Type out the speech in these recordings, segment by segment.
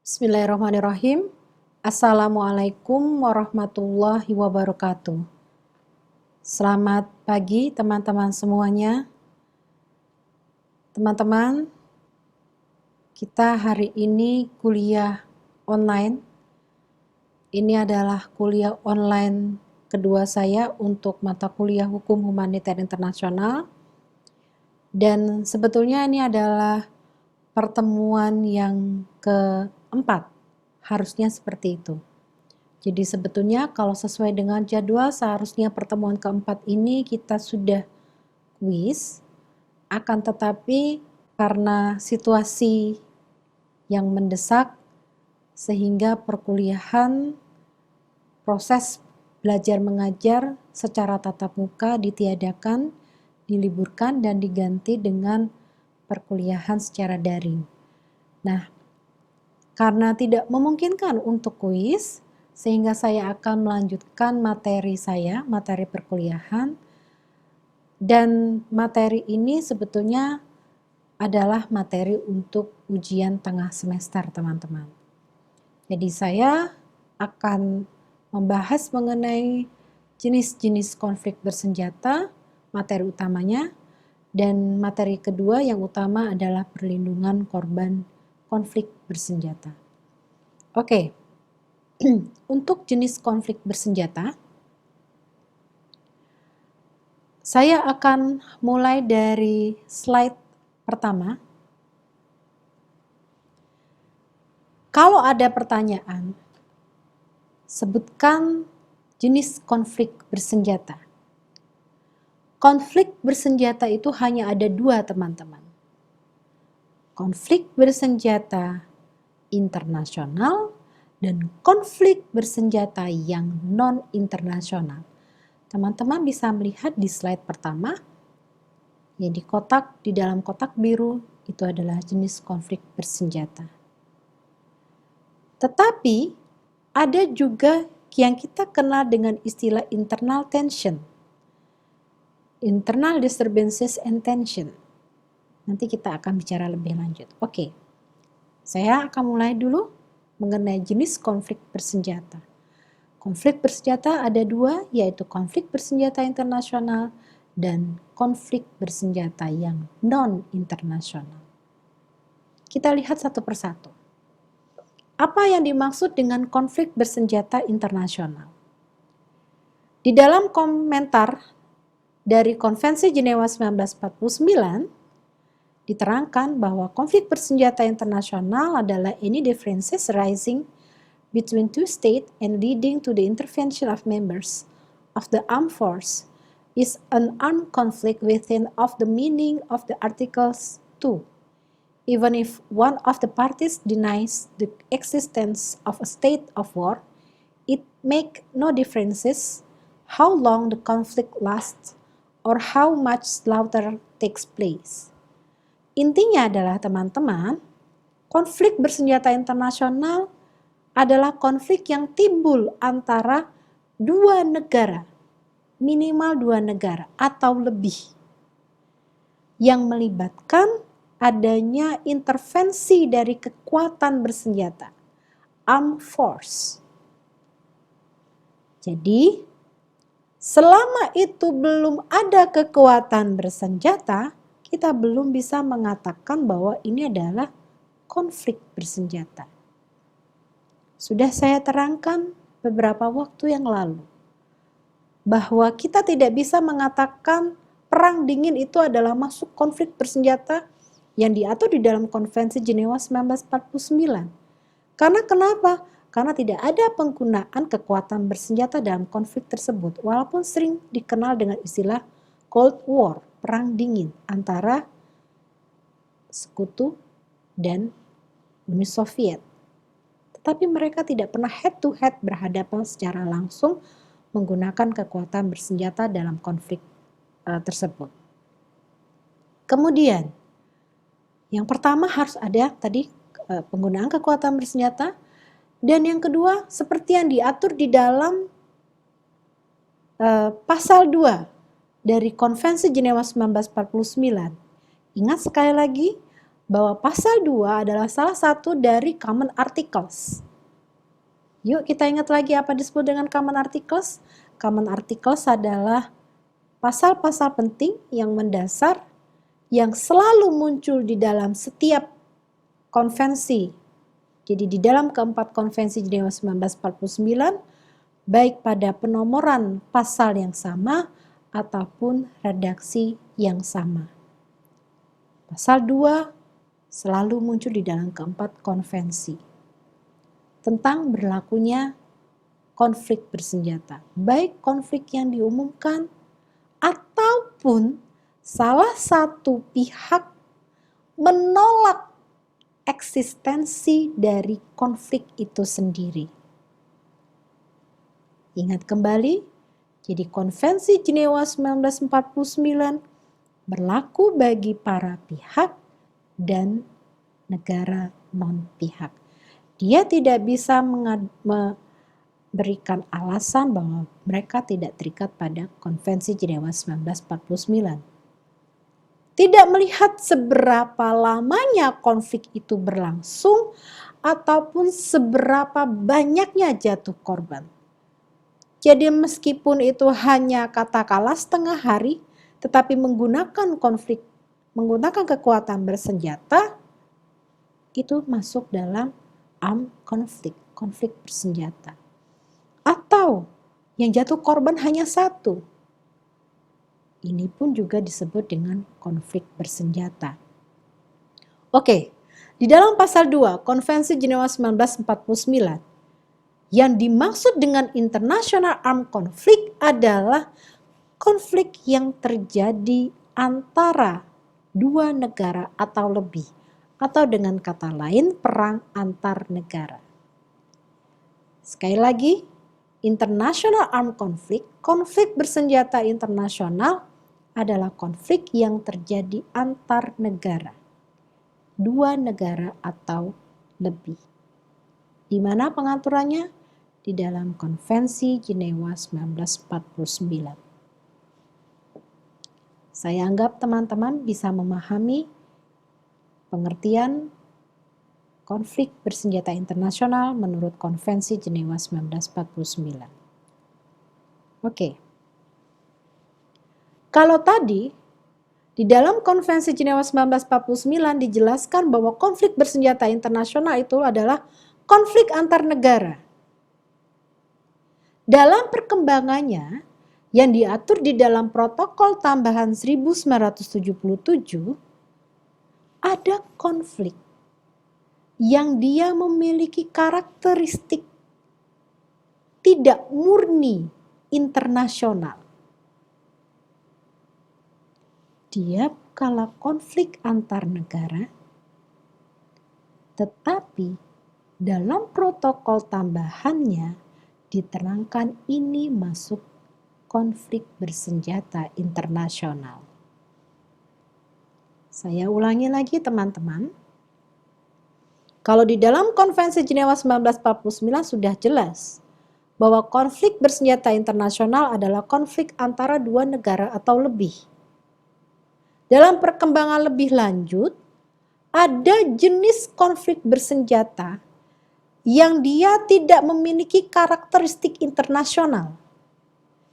Bismillahirrahmanirrahim. Assalamualaikum warahmatullahi wabarakatuh. Selamat pagi teman-teman semuanya. Teman-teman, kita hari ini kuliah online. Ini adalah kuliah online kedua saya untuk mata kuliah Hukum Humaniter Internasional. Dan sebetulnya ini adalah pertemuan yang keempat, harusnya seperti itu. Jadi sebetulnya kalau sesuai dengan jadwal seharusnya pertemuan keempat ini kita sudah kuis, akan tetapi karena situasi yang mendesak sehingga perkuliahan proses belajar mengajar secara tatap muka ditiadakan, diliburkan dan diganti dengan perkuliahan secara daring. Nah, karena tidak memungkinkan untuk kuis, sehingga saya akan melanjutkan materi saya, materi perkuliahan. Dan materi ini sebetulnya adalah materi untuk ujian tengah semester, teman-teman. Jadi saya akan membahas mengenai jenis-jenis konflik bersenjata, materi utamanya, dan materi kedua yang utama adalah perlindungan korban konflik bersenjata. Oke, untuk jenis konflik bersenjata, saya akan mulai dari slide pertama. Kalau ada pertanyaan, sebutkan jenis konflik bersenjata. Konflik bersenjata itu hanya ada dua, teman-teman. Konflik bersenjata internasional dan konflik bersenjata yang non-internasional. Teman-teman bisa melihat di slide pertama, yang di dalam kotak biru itu adalah jenis konflik bersenjata. Tetapi ada juga yang kita kenal dengan istilah internal tension. Internal disturbances and tension. Nanti kita akan bicara lebih lanjut. Oke, saya akan mulai dulu mengenai jenis konflik bersenjata. Konflik bersenjata ada dua, yaitu konflik bersenjata internasional dan konflik bersenjata yang non-internasional. Kita lihat satu persatu. Apa yang dimaksud dengan konflik bersenjata internasional? Di dalam komentar dari Konvensi Jenewa 1949, diterangkan bahwa konflik bersenjata internasional adalah any differences arising between two states and leading to the intervention of members of the armed force is an armed conflict within of the meaning of the Articles 2, even if one of the parties denies the existence of a state of war. It make no differences how long the conflict lasts or how much slaughter takes place. Intinya adalah teman-teman, konflik bersenjata internasional adalah konflik yang timbul antara dua negara, minimal dua negara atau lebih, yang melibatkan adanya intervensi dari kekuatan bersenjata, armed force. Jadi, selama itu belum ada kekuatan bersenjata, kita belum bisa mengatakan bahwa ini adalah konflik bersenjata. Sudah saya terangkan beberapa waktu yang lalu, bahwa kita tidak bisa mengatakan perang dingin itu adalah masuk konflik bersenjata yang diatur di dalam Konvensi Jenewa 1949. Karena kenapa? Karena tidak ada penggunaan kekuatan bersenjata dalam konflik tersebut, walaupun sering dikenal dengan istilah Cold War, perang dingin antara sekutu dan Uni Soviet. Tetapi mereka tidak pernah head to head berhadapan secara langsung menggunakan kekuatan bersenjata dalam konflik tersebut. Kemudian, yang pertama harus ada tadi penggunaan kekuatan bersenjata. Dan yang kedua, seperti yang diatur di dalam pasal 2 dari Konvensi Jenewa 1949. Ingat sekali lagi bahwa pasal 2 adalah salah satu dari common articles. Yuk kita ingat lagi apa disebut dengan common articles. Common articles adalah pasal-pasal penting yang mendasar yang selalu muncul di dalam setiap konvensi. Jadi di dalam keempat konvensi Jenewa 1949, baik pada penomoran pasal yang sama ataupun redaksi yang sama. Pasal 2 selalu muncul di dalam keempat konvensi tentang berlakunya konflik bersenjata, baik konflik yang diumumkan ataupun salah satu pihak menolak eksistensi dari konflik itu sendiri. Ingat kembali, jadi Konvensi Jenewa 1949 berlaku bagi para pihak dan negara non-pihak. Dia tidak bisa memberikan alasan bahwa mereka tidak terikat pada Konvensi Jenewa 1949. Tidak melihat seberapa lamanya konflik itu berlangsung ataupun seberapa banyaknya jatuh korban. Jadi meskipun itu hanya katakanlah setengah hari, tetapi menggunakan kekuatan bersenjata, itu masuk dalam armed conflict, konflik bersenjata. Atau yang jatuh korban hanya satu. Ini pun juga disebut dengan konflik bersenjata. Oke, di dalam pasal 2 Konvensi Jenewa 1949, yang dimaksud dengan international armed conflict adalah konflik yang terjadi antara dua negara atau lebih, atau dengan kata lain perang antar negara. Sekali lagi, international armed conflict, konflik bersenjata internasional adalah konflik yang terjadi antar negara, dua negara atau lebih. Di mana pengaturannya? Di dalam Konvensi Jenewa 1949. Saya anggap teman-teman bisa memahami pengertian konflik bersenjata internasional menurut Konvensi Jenewa 1949. Oke. Kalau tadi di dalam Konvensi Jenewa 1949 dijelaskan bahwa konflik bersenjata internasional itu adalah konflik antar negara. Dalam perkembangannya yang diatur di dalam protokol tambahan 1977, ada konflik yang dia memiliki karakteristik tidak murni internasional. Dia bukanlah konflik antar negara, tetapi dalam protokol tambahannya diterangkan ini masuk konflik bersenjata internasional. Saya ulangi lagi teman-teman. Kalau di dalam Konvensi Jenewa 1949 sudah jelas bahwa konflik bersenjata internasional adalah konflik antara dua negara atau lebih. Dalam perkembangan lebih lanjut, ada jenis konflik bersenjata yang dia tidak memiliki karakteristik internasional.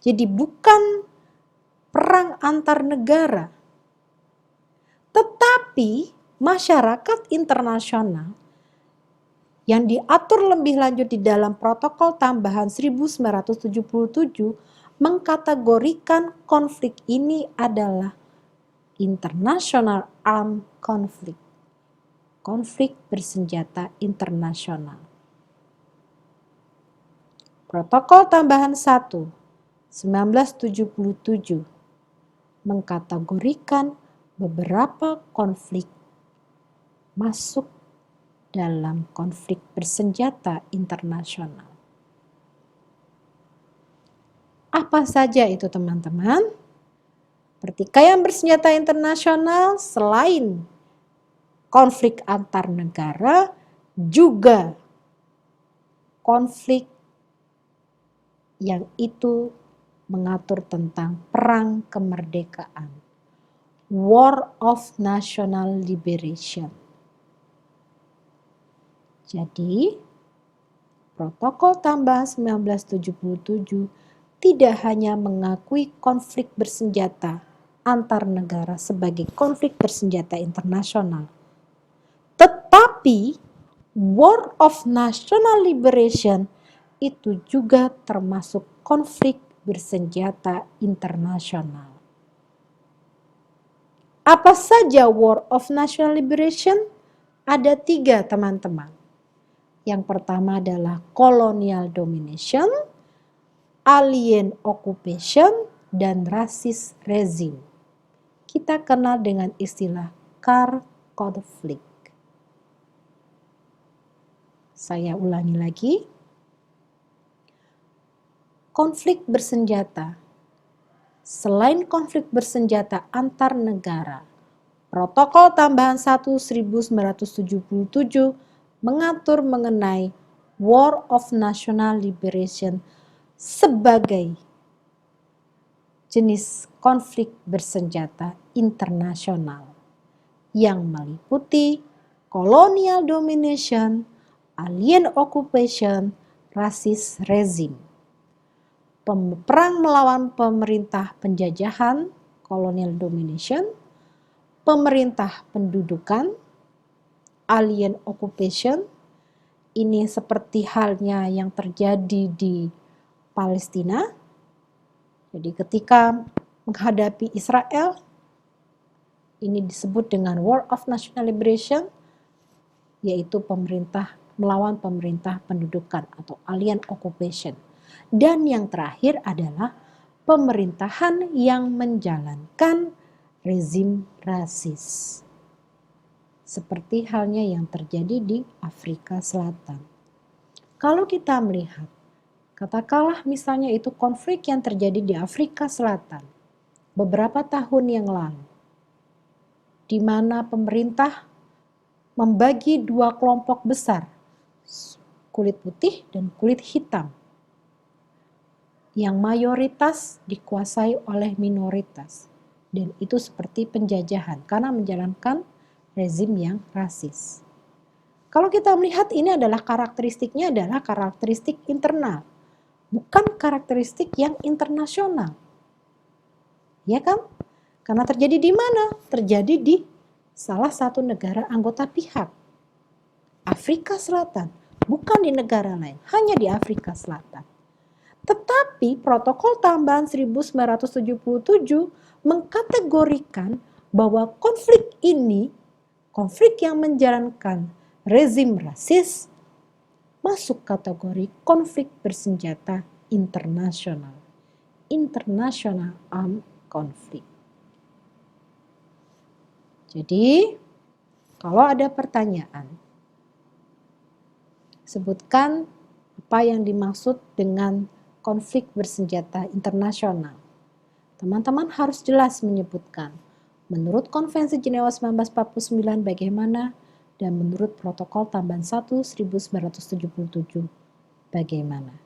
Jadi bukan perang antar negara, tetapi masyarakat internasional yang diatur lebih lanjut di dalam protokol tambahan 1977 mengkategorikan konflik ini adalah international armed conflict, konflik bersenjata internasional. Protokol tambahan 1 1977 mengkategorikan beberapa konflik masuk dalam konflik bersenjata internasional. Apa saja itu teman-teman? Pertikaian bersenjata internasional selain konflik antar negara juga konflik yang itu mengatur tentang perang kemerdekaan, War of National Liberation. Jadi, Protokol Tambahan 1977 tidak hanya mengakui konflik bersenjata antar negara sebagai konflik bersenjata internasional, tetapi War of National Liberation itu juga termasuk konflik bersenjata internasional. Apa saja War of National Liberation? Ada 3, teman-teman. Yang pertama adalah colonial domination, alien occupation, dan racist regime. Kita kenal dengan istilah CAR conflict. Saya ulangi lagi. Konflik bersenjata. Selain konflik bersenjata antar negara, Protokol Tambahan 1 1977 mengatur mengenai War of National Liberation sebagai jenis konflik bersenjata internasional yang meliputi colonial domination, alien occupation, racist regime. Perang melawan pemerintah penjajahan, colonial domination, pemerintah pendudukan, alien occupation, ini seperti halnya yang terjadi di Palestina. Jadi ketika menghadapi Israel, ini disebut dengan War of National Liberation, yaitu pemerintah melawan pemerintah pendudukan atau alien occupation. Dan yang terakhir adalah pemerintahan yang menjalankan rezim rasis. Seperti halnya yang terjadi di Afrika Selatan. Kalau kita melihat, katakanlah misalnya itu konflik yang terjadi di Afrika Selatan beberapa tahun yang lalu, di mana pemerintah membagi 2 kelompok besar, kulit putih dan kulit hitam, yang mayoritas dikuasai oleh minoritas. Dan itu seperti penjajahan karena menjalankan rezim yang rasis. Kalau kita melihat ini adalah karakteristiknya adalah karakteristik internal, bukan karakteristik yang internasional. Ya kan? Karena terjadi di mana? Terjadi di salah satu negara anggota pihak. Afrika Selatan, bukan di negara lain, hanya di Afrika Selatan. Tetapi Protokol Tambahan 1977 mengkategorikan bahwa konflik ini, konflik yang menjalankan rezim rasis, masuk kategori konflik bersenjata internasional. International Armed Conflict. Jadi, kalau ada pertanyaan, sebutkan apa yang dimaksud dengan konflik bersenjata internasional. Teman-teman harus jelas menyebutkan menurut Konvensi Jenewa 1949 bagaimana dan menurut Protokol Tambahan 1 1977 bagaimana.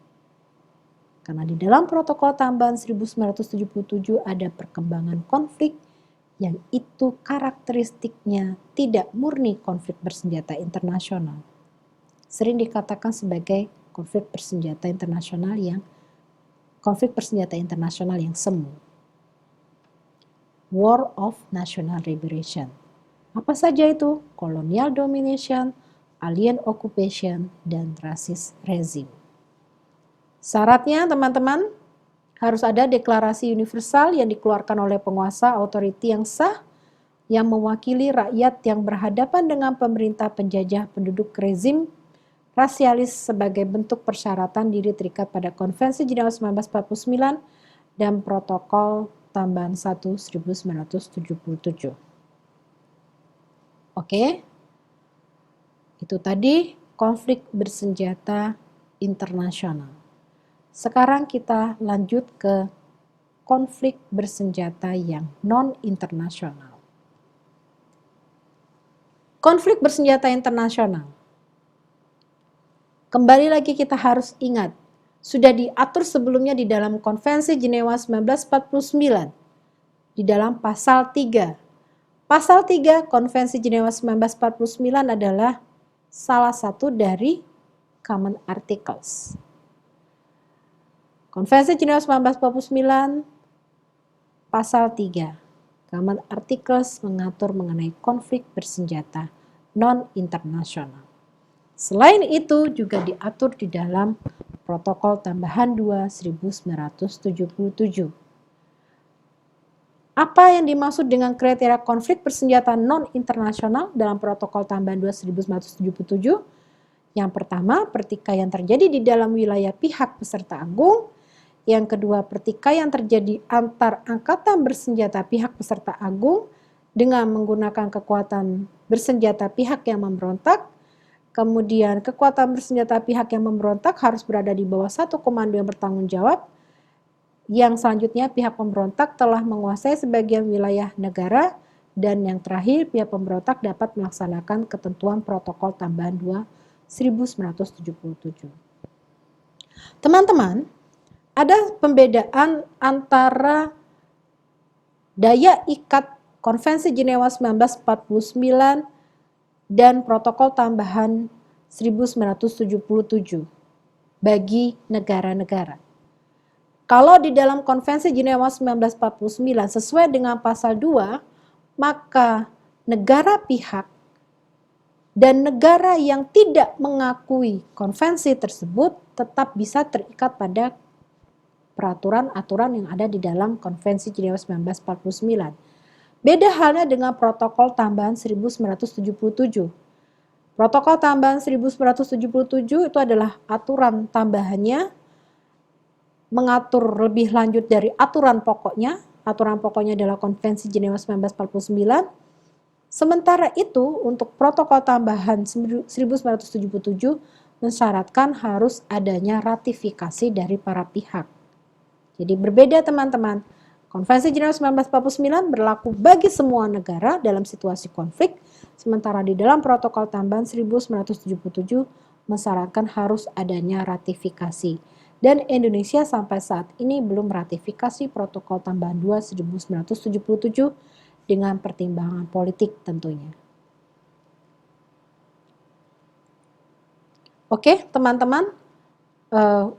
Karena di dalam Protokol Tambahan 1977 ada perkembangan konflik yang itu karakteristiknya tidak murni konflik bersenjata internasional. Sering dikatakan sebagai konflik bersenjata internasional yang semu. War of National Liberation. Apa saja itu? Colonial domination, alien occupation, dan racist regime. Syaratnya teman-teman, harus ada deklarasi universal yang dikeluarkan oleh penguasa otoriti yang sah, yang mewakili rakyat yang berhadapan dengan pemerintah penjajah penduduk rezim rasialis sebagai bentuk persyaratan diri terikat pada Konvensi Jenewa 1949 dan Protokol Tambahan 1 1977. Oke, itu tadi konflik bersenjata internasional. Sekarang kita lanjut ke konflik bersenjata yang non-internasional. Konflik bersenjata internasional. Kembali lagi kita harus ingat, sudah diatur sebelumnya di dalam Konvensi Jenewa 1949, di dalam pasal 3. Pasal 3 Konvensi Jenewa 1949 adalah salah satu dari Common Articles. Konvensi Jenewa 1949 pasal 3. Common Articles mengatur mengenai konflik bersenjata non-internasional. Selain itu juga diatur di dalam Protokol Tambahan 2 1977. Apa yang dimaksud dengan kriteria konflik bersenjata non-internasional dalam Protokol Tambahan 2 1977? Yang pertama, pertikaian terjadi di dalam wilayah pihak peserta agung. Yang kedua, pertikaian terjadi antar angkatan bersenjata pihak peserta agung dengan menggunakan kekuatan bersenjata pihak yang memberontak. Kemudian, kekuatan bersenjata pihak yang memberontak harus berada di bawah satu komando yang bertanggung jawab. Yang selanjutnya, pihak pemberontak telah menguasai sebagian wilayah negara. Dan yang terakhir, pihak pemberontak dapat melaksanakan ketentuan Protokol Tambahan 2 1977. Teman-teman, ada pembedaan antara daya ikat Konvensi Jenewa 1949 dan Protokol Tambahan 1977 bagi negara-negara. Kalau di dalam Konvensi Jenewa 1949 sesuai dengan pasal 2, maka negara pihak dan negara yang tidak mengakui konvensi tersebut tetap bisa terikat pada peraturan-aturan yang ada di dalam Konvensi Jenewa 1949. Beda halnya dengan Protokol Tambahan 1977. Protokol Tambahan 1977 itu adalah aturan tambahannya, mengatur lebih lanjut dari aturan pokoknya. Aturan pokoknya adalah Konvensi Jenewa 1949. Sementara itu, untuk Protokol Tambahan 1977 mensyaratkan harus adanya ratifikasi dari para pihak. Jadi berbeda teman-teman. Konvensi Jenewa 1949 berlaku bagi semua negara dalam situasi konflik, sementara di dalam Protokol Tambahan 1977 mensyaratkan harus adanya ratifikasi. Dan Indonesia sampai saat ini belum ratifikasi Protokol Tambahan 2 1977 dengan pertimbangan politik tentunya. Oke teman-teman,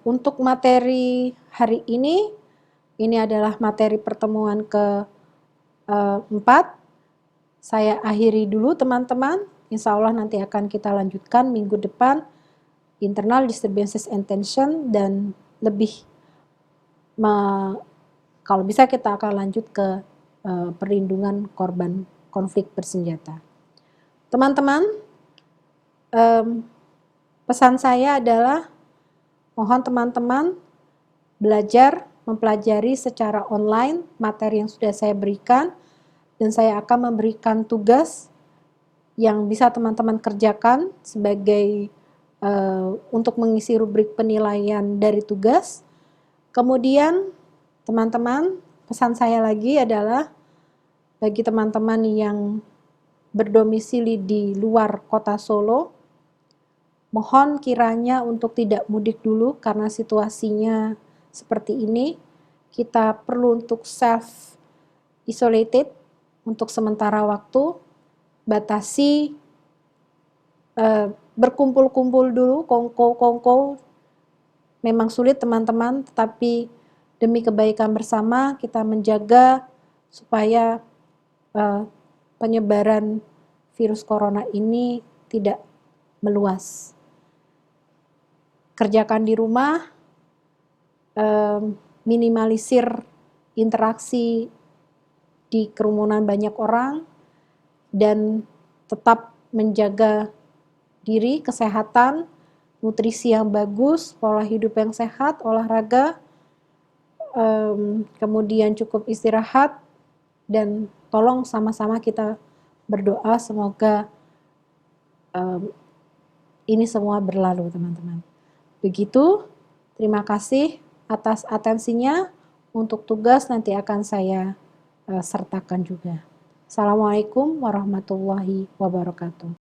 untuk materi hari ini adalah materi pertemuan ke-4. Saya akhiri dulu teman-teman, insya Allah nanti akan kita lanjutkan minggu depan internal disturbances and tension, dan lebih kalau bisa kita akan lanjut ke perlindungan korban konflik bersenjata. Teman-teman, pesan saya adalah mohon teman-teman belajar mempelajari secara online materi yang sudah saya berikan, dan saya akan memberikan tugas yang bisa teman-teman kerjakan sebagai untuk mengisi rubrik penilaian dari tugas. Kemudian teman-teman, pesan saya lagi adalah bagi teman-teman yang berdomisili di luar kota Solo, mohon kiranya untuk tidak mudik dulu karena situasinya seperti ini. Kita perlu untuk self isolated untuk sementara waktu, batasi berkumpul-kumpul dulu, kongko memang sulit teman-teman, tetapi demi kebaikan bersama kita menjaga supaya penyebaran virus corona ini tidak meluas. Kerjakan di rumah, minimalisir interaksi di kerumunan banyak orang, dan tetap menjaga diri, kesehatan, nutrisi yang bagus, pola hidup yang sehat, olahraga, kemudian cukup istirahat, dan tolong sama-sama kita berdoa semoga ini semua berlalu teman-teman. Begitu, terima kasih atas atensinya. Untuk tugas nanti akan saya sertakan juga. Assalamualaikum warahmatullahi wabarakatuh.